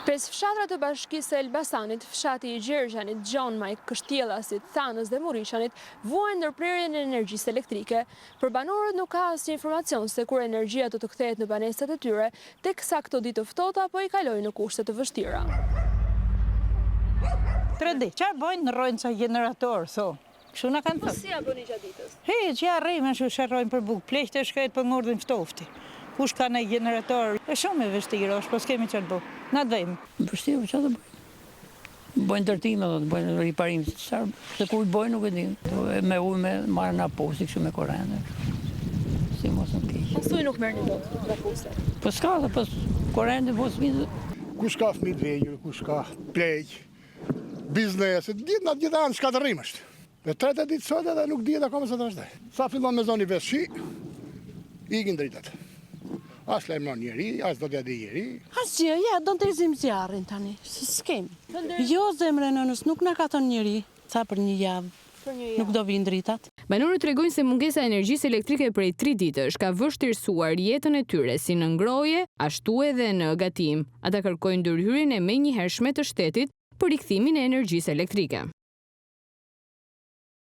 Pes fshatra të bashkisë e Elbasanit, fshati i Gjergjanit, Gjonmaj, Kështjellasit, Thanës dhe Murishanit vuajnë ndërprerjen e energjisë elektrike. Për banorët nuk ka asnjë informacion se kur energjia do të kthehet në banesat e tyre, teksa këto ditë të ftohta po i kalojnë në kushte të vështira. 3 ditë, çfarë bojnë në rojnë ca generator, so. Kështu na kanë thënë. Si ja bëni gjatë ditës? Hiç, ja rrimë shu sharrojnë për bukë, pleqtë shkret për ngordhin ftofti. Kush ka në generator? E shumë e vështirë është, po s'kemi çfarë të bëjmë. Na të vejmë. Vështirë, çfarë të bëjmë? Bojnë ndërtime, bojnë riparim, se kur të bojnë nuk e din. Me ujë me marrën aposti, kështu me korrente. Si mos në keq. Pasoj nuk merrni dot nga puste. Po s'ka, po korrente po s'mi. Kush ka fëmijë të vegjël, kush ka pleq, bizneset, gjithë anë shkatërrim është. Dhe 3 ditë sot edhe nuk dihet akoma se të vazhdoj. Sa fillon me zoni veshi, ikin dritat. As lajmëron njeri, as do t'ja di njeri. Asgjë, ja, do të ezim zjarrin tani, s'kem. Jo, zemre nënës, nuk na ka thënë njeri, ca për një javë. Nuk do vinë dritat. Banorët tregojnë se mungesa e energjisë elektrike prej 3 ditësh ka vështirësuar jetën e tyre si në ngrohje, ashtu edhe në gatim. Ata kërkojnë ndërhyrjen e menjëhershme të shtetit për rikthimin e energjisë elektrike.